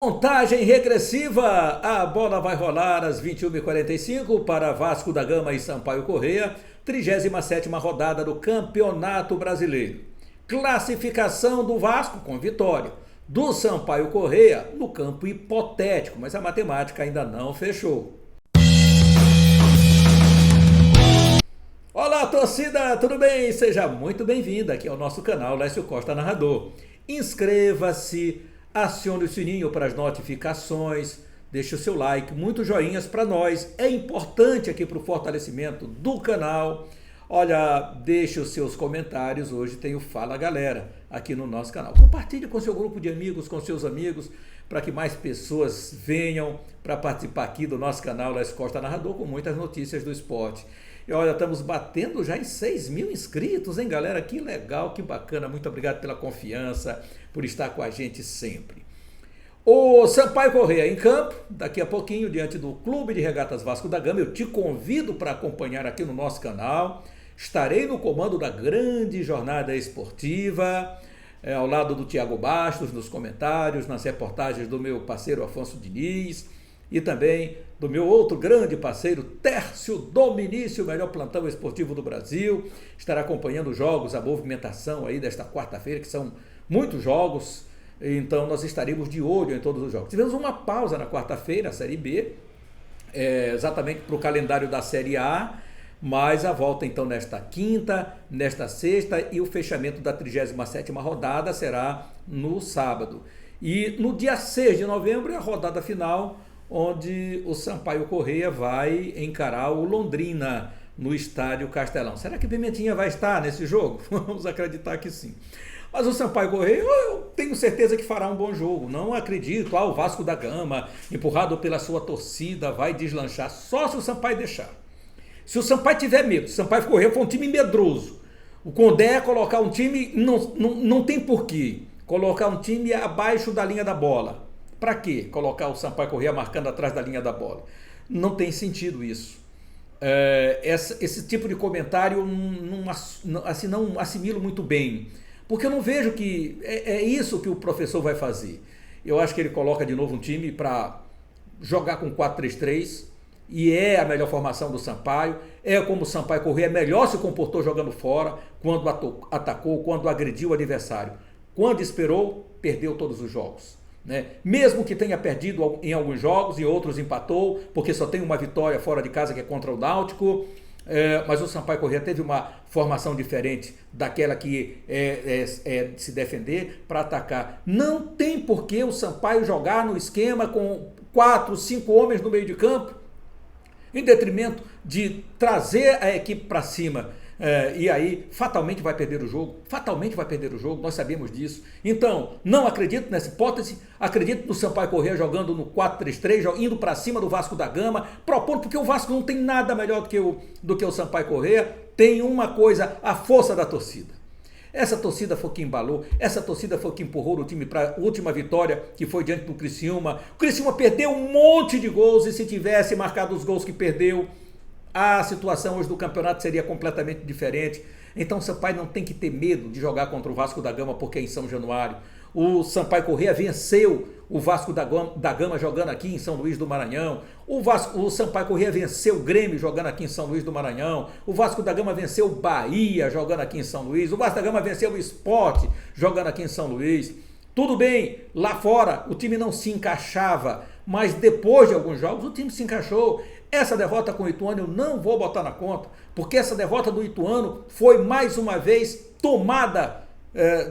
Contagem regressiva, a bola vai rolar às 21h45 para Vasco da Gama e Sampaio Corrêa, 37ª rodada do Campeonato Brasileiro. Classificação do Vasco com vitória, do Sampaio Corrêa no campo hipotético, mas a matemática ainda não fechou. Olá, torcida, tudo bem? Seja muito bem-vinda aqui ao nosso canal Lécio Costa Narrador. Inscreva-se, acione o sininho para as notificações, deixe o seu like, muitos joinhas para nós, é importante aqui para o fortalecimento do canal. Olha, deixe os seus comentários, hoje tem o Fala Galera aqui no nosso canal. Compartilhe com seu grupo de amigos, com seus amigos, para que mais pessoas venham para participar aqui do nosso canal Lécio Costa Narrador, com muitas notícias do esporte. E olha, estamos batendo já em 6.000 inscritos, hein, galera? Que legal, que bacana. Muito obrigado pela confiança, por estar com a gente sempre. O Sampaio Corrêa em campo, daqui a pouquinho, diante do Clube de Regatas Vasco da Gama. Eu te convido para acompanhar aqui no nosso canal. Estarei no comando da grande jornada esportiva, ao lado do Thiago Bastos, nos comentários, nas reportagens do meu parceiro Afonso Diniz, e também do meu outro grande parceiro, Tércio Dominício, o melhor plantão esportivo do Brasil. Estará acompanhando os jogos, a movimentação aí desta quarta-feira, que são muitos jogos, então nós estaremos de olho em todos os jogos. Tivemos uma pausa na quarta-feira, a Série B, exatamente para o calendário da Série A, mas a volta então nesta quinta, nesta sexta, e o fechamento da 37ª rodada será no sábado. E no dia 6 de novembro é a rodada final, onde o Sampaio Corrêa vai encarar o Londrina no Estádio Castelão. Será que Pimentinha vai estar nesse jogo? Vamos acreditar que sim. Mas o Sampaio Corrêa, eu tenho certeza que fará um bom jogo. Não acredito, o Vasco da Gama, empurrado pela sua torcida, vai deslanchar, só se o Sampaio deixar. Se o Sampaio tiver medo, se o Sampaio Corrêa for um time medroso, o Condé é colocar um time, não tem porquê, colocar um time abaixo da linha da bola. Para quê? Colocar o Sampaio Corrêa marcando atrás da linha da bola. Não tem sentido isso. Esse tipo de comentário não assimilo muito bem, porque eu não vejo que é isso que o professor vai fazer. Eu acho que ele coloca de novo um time para jogar com 4-3-3, e é a melhor formação do Sampaio, é como o Sampaio Corrêa melhor se comportou jogando fora, quando atacou, quando agrediu o adversário. Quando esperou, perdeu todos os jogos. Mesmo que tenha perdido em alguns jogos, em outros empatou, porque só tem uma vitória fora de casa, que é contra o Náutico, mas o Sampaio Corrêa teve uma formação diferente daquela que é se defender para atacar. Não tem por que o Sampaio jogar no esquema com 4, 5 homens no meio de campo, em detrimento de trazer a equipe para cima. E aí fatalmente vai perder o jogo, nós sabemos disso. Então, não acredito nessa hipótese, acredito no Sampaio Corrêa jogando no 4-3-3, indo para cima do Vasco da Gama, propondo, porque o Vasco não tem nada melhor do que o Sampaio Corrêa, tem uma coisa, a força da torcida. Essa torcida foi que embalou, essa torcida foi que empurrou o time para a última vitória, que foi diante do Criciúma. O Criciúma perdeu um monte de gols, e se tivesse marcado os gols que perdeu, a situação hoje do campeonato seria completamente diferente. Então o Sampaio não tem que ter medo de jogar contra o Vasco da Gama, porque é em São Januário. O Sampaio Corrêa venceu o Vasco da Gama jogando aqui em São Luís do Maranhão. O Sampaio Corrêa venceu o Grêmio jogando aqui em São Luís do Maranhão. O Vasco da Gama venceu o Bahia jogando aqui em São Luís. O Vasco da Gama venceu o Sport jogando aqui em São Luís. Tudo bem, lá fora o time não se encaixava, mas depois de alguns jogos o time se encaixou. Essa derrota com o Ituano eu não vou botar na conta, porque essa derrota do Ituano foi mais uma vez tomada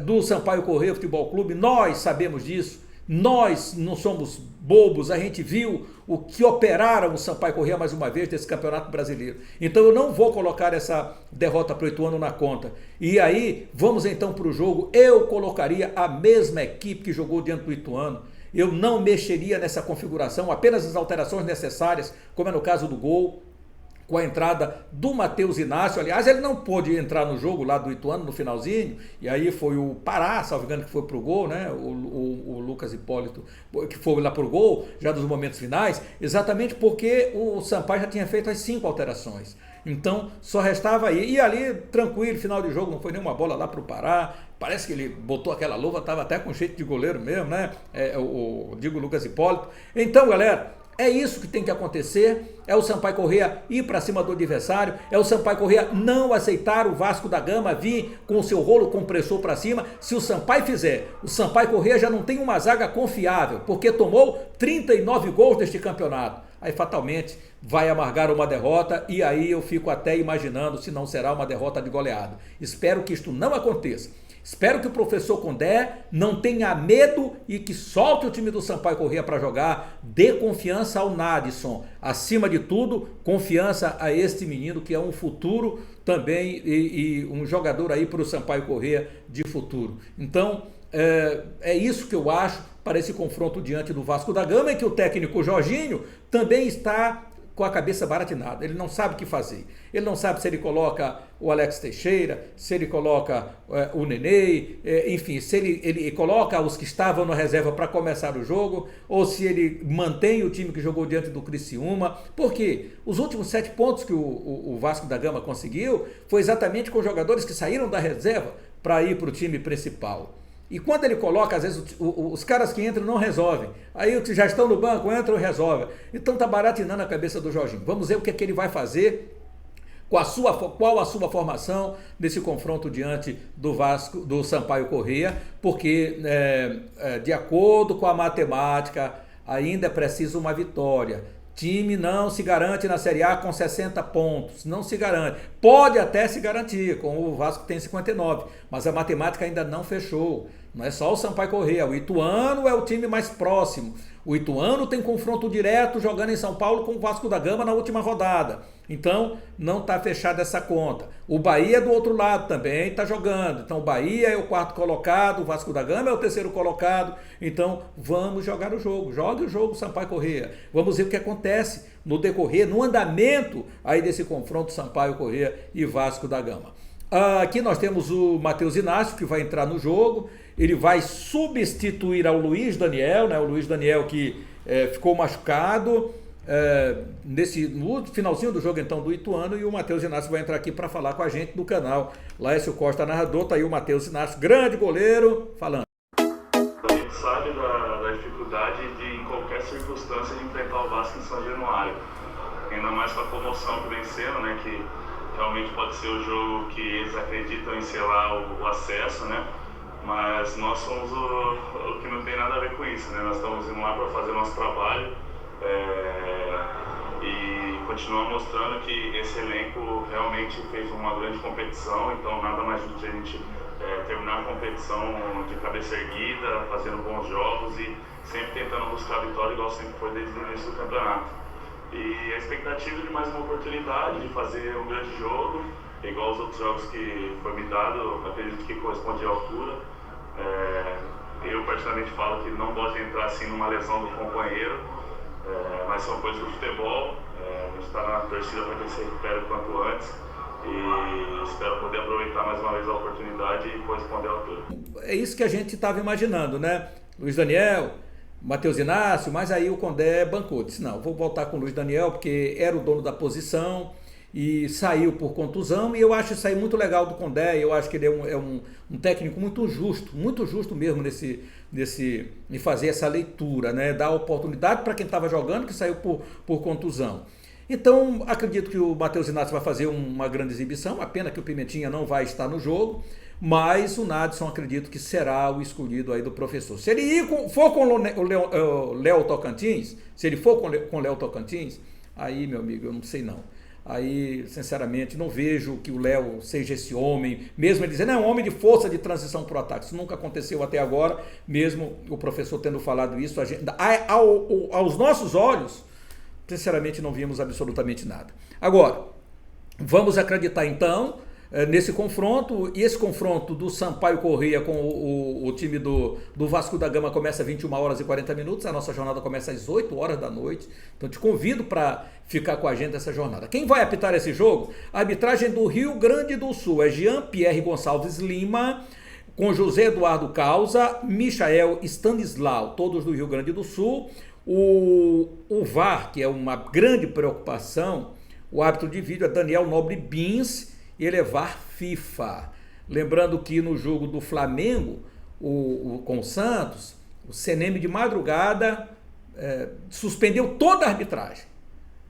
do Sampaio Corrêa Futebol Clube. Nós sabemos disso, nós não somos bobos, a gente viu o que operaram o Sampaio Corrêa mais uma vez desse Campeonato Brasileiro. Então eu não vou colocar essa derrota para o Ituano na conta. E aí, vamos então para o jogo. Eu colocaria a mesma equipe que jogou diante do Ituano. Eu não mexeria nessa configuração, apenas as alterações necessárias, como é no caso do gol, com a entrada do Matheus Inácio. Aliás, ele não pôde entrar no jogo lá do Ituano no finalzinho, e aí foi o Pará, salvo engano, que foi pro gol, né? O Lucas Hipólito, que foi lá pro gol, já dos momentos finais, exatamente porque o Sampaio já tinha feito as 5 alterações. Então, só restava aí. E ali, tranquilo, final de jogo, não foi nenhuma bola lá pro Pará, parece que ele botou aquela luva, estava até com jeito de goleiro mesmo, né? Digo Lucas Hipólito. Então, galera, é isso que tem que acontecer, é o Sampaio Corrêa ir para cima do adversário, é o Sampaio Corrêa não aceitar o Vasco da Gama vir com o seu rolo compressor para cima. Se o Sampaio fizer, o Sampaio Corrêa já não tem uma zaga confiável, porque tomou 39 gols neste campeonato. Aí fatalmente vai amargar uma derrota e aí eu fico até imaginando se não será uma derrota de goleada. Espero que isto não aconteça. Espero que o professor Condé não tenha medo e que solte o time do Sampaio Corrêa para jogar, dê confiança ao Nadisson. Acima de tudo, confiança a este menino que é um futuro também e um jogador aí para o Sampaio Corrêa de futuro. Então, é isso que eu acho para esse confronto diante do Vasco da Gama, e que o técnico Jorginho também está com a cabeça baratinada, ele não sabe o que fazer, ele não sabe se ele coloca o Alex Teixeira, se ele coloca o Nenê, enfim, se ele coloca os que estavam na reserva para começar o jogo, ou se ele mantém o time que jogou diante do Criciúma, porque os últimos 7 pontos que o Vasco da Gama conseguiu foi exatamente com jogadores que saíram da reserva para ir para o time principal. E quando ele coloca, às vezes, os caras que entram não resolvem. Aí os que já estão no banco entram e resolvem. Então está baratinando a cabeça do Jorginho. Vamos ver o que é que ele vai fazer, qual a sua formação nesse confronto diante do Vasco, do Sampaio Corrêa, porque de acordo com a matemática, ainda é preciso uma vitória. Time não se garante na Série A com 60 pontos, não se garante. Pode até se garantir, como o Vasco tem 59, mas a matemática ainda não fechou. Não é só o Sampaio Corrêa, o Ituano é o time mais próximo. O Ituano tem confronto direto jogando em São Paulo com o Vasco da Gama na última rodada. Então, não está fechada essa conta. O Bahia do outro lado também está jogando. Então, o Bahia é o 4º colocado, o Vasco da Gama é o 3º colocado. Então, vamos jogar o jogo. Jogue o jogo, Sampaio Corrêa. Vamos ver o que acontece no decorrer, no andamento aí desse confronto Sampaio Corrêa e Vasco da Gama. Aqui nós temos o Matheus Inácio, que vai entrar no jogo. Ele vai substituir ao Luiz Daniel, né? O Luiz Daniel que ficou machucado no finalzinho do jogo então do Ituano, e o Matheus Inácio vai entrar aqui para falar com a gente no canal Laércio Costa Narrador. Tá aí o Matheus Inácio, grande goleiro, falando. A gente sabe da dificuldade de, em qualquer circunstância, de enfrentar o Vasco em São Januário. Ainda mais com a comoção que vem sendo, né? Que realmente pode ser o jogo que eles acreditam em selar o acesso, né? Mas nós somos o que não tem nada a ver com isso, né? Nós estamos indo lá para fazer nosso trabalho e continuar mostrando que esse elenco realmente fez uma grande competição. Então nada mais do que a gente terminar a competição de cabeça erguida, fazendo bons jogos e sempre tentando buscar a vitória, igual sempre foi desde o início do campeonato. E a expectativa de mais uma oportunidade de fazer um grande jogo, igual os outros jogos que foi me dado, acredito que corresponde à altura. Eu particularmente falo que não gosto de entrar assim numa lesão do companheiro, mas são coisas do futebol. A gente está na torcida para que ele se recupere o quanto antes e espero poder aproveitar mais uma vez a oportunidade e corresponder à altura. É isso que a gente estava imaginando, né? Luiz Daniel, Matheus Inácio, mas aí o Condé bancou, disse não, vou voltar com o Luiz Daniel porque era o dono da posição e saiu por contusão, e eu acho isso aí muito legal do Condé. Eu acho que ele é um técnico muito justo mesmo em fazer essa leitura, né? Dar oportunidade para quem estava jogando, que saiu por contusão. Então, acredito que o Matheus Inácio vai fazer uma grande exibição, a pena que o Pimentinha não vai estar no jogo, mas o Nadisson acredito que será o escolhido aí do professor. Se ele for com o Léo Tocantins, aí, meu amigo, eu não sei não. Aí, sinceramente, não vejo que o Léo seja esse homem, mesmo ele dizendo, é um homem de força de transição para o ataque. Isso nunca aconteceu até agora, mesmo o professor tendo falado isso. Aos nossos olhos, sinceramente, não vimos absolutamente nada. Agora, vamos acreditar então nesse confronto, e esse confronto do Sampaio Corrêa com o time do Vasco da Gama começa às 21h40, a nossa jornada começa às 8h da noite, então te convido para ficar com a gente nessa jornada. Quem vai apitar esse jogo? A arbitragem do Rio Grande do Sul é Jean-Pierre Gonçalves Lima, com José Eduardo Causa, Michael Stanislau, todos do Rio Grande do Sul. O VAR, que é uma grande preocupação, o árbitro de vídeo é Daniel Nobre Bins, e ele é VAR FIFA. Lembrando que no jogo do Flamengo, com o Santos, o CNM de madrugada suspendeu toda a arbitragem,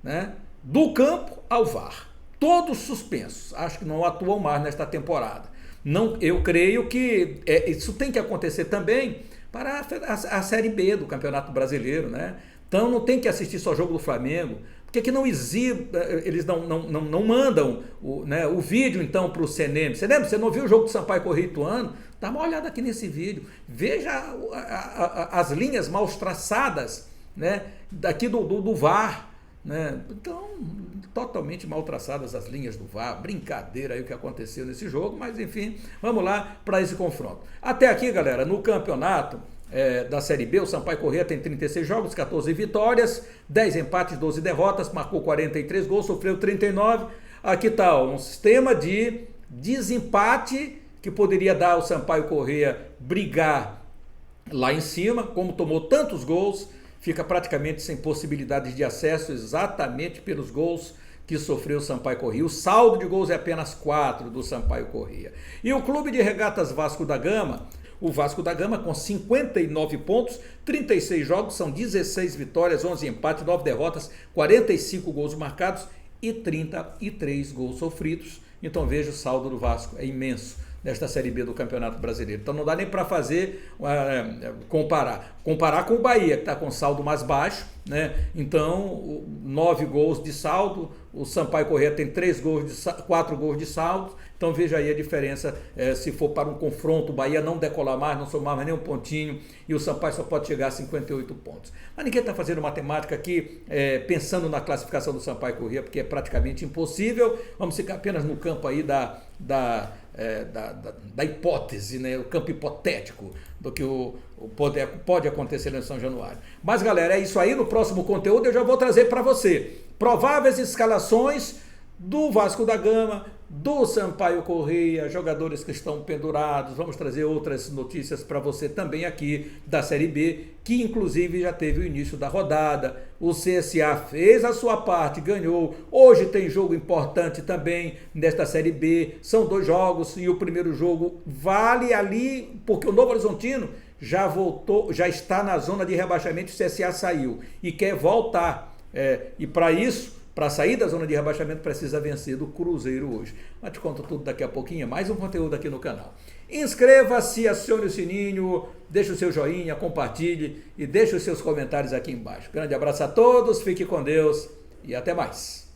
né? Do campo ao VAR. Todos suspensos. Acho que não atuam mais nesta temporada. Não, eu creio que isso tem que acontecer também para a Série B do Campeonato Brasileiro, né? Então não tem que assistir só jogo do Flamengo. Por que não exibe, eles não mandam o vídeo então para o CNM? CNM, você não viu o jogo do Sampaio Corrêa e Ituano? Dá uma olhada aqui nesse vídeo. Veja as linhas mal traçadas, né, daqui do VAR. Né? Então, totalmente mal traçadas as linhas do VAR. Brincadeira aí o que aconteceu nesse jogo, mas enfim, vamos lá para esse confronto. Até aqui, galera, no campeonato da Série B, o Sampaio Corrêa tem 36 jogos, 14 vitórias, 10 empates, 12 derrotas, marcou 43 gols, sofreu 39. Aqui está um sistema de desempate que poderia dar ao Sampaio Corrêa brigar lá em cima, como tomou tantos gols, fica praticamente sem possibilidades de acesso exatamente pelos gols que sofreu o Sampaio Corrêa. O saldo de gols é apenas 4 do Sampaio Corrêa. E o Clube de Regatas Vasco da Gama, o Vasco da Gama com 59 pontos, 36 jogos, são 16 vitórias, 11 empates, 9 derrotas, 45 gols marcados e 33 gols sofridos. Então veja, o saldo do Vasco é imenso nesta Série B do Campeonato Brasileiro. Então não dá nem para fazer comparar com o Bahia, que está com saldo mais baixo, né? Então 9 gols de saldo, o Sampaio Corrêa tem 4 gols de saldo. Então veja aí a diferença, se for para um confronto, o Bahia não decolar mais, não somar mais nem um pontinho, e o Sampaio só pode chegar a 58 pontos. Mas ninguém está fazendo matemática aqui pensando na classificação do Sampaio Corrêa, porque é praticamente impossível. Vamos ficar apenas no campo aí da hipótese, né? O campo hipotético do que pode acontecer em São Januário. Mas galera, é isso aí. No próximo conteúdo eu já vou trazer para você prováveis escalações do Vasco da Gama, do Sampaio Corrêa, jogadores que estão pendurados. Vamos trazer outras notícias para você também aqui da Série B, que inclusive já teve o início da rodada. O CSA fez a sua parte, ganhou. Hoje tem jogo importante também nesta Série B. São 2 jogos e o primeiro jogo vale ali, porque o Novo Horizontino já voltou, já está na zona de rebaixamento. O CSA saiu e quer voltar. E para isso, para sair da zona de rebaixamento, precisa vencer do Cruzeiro hoje. Mas te conto tudo daqui a pouquinho, mais um conteúdo aqui no canal. Inscreva-se, acione o sininho, deixe o seu joinha, compartilhe e deixe os seus comentários aqui embaixo. Grande abraço a todos, fique com Deus e até mais.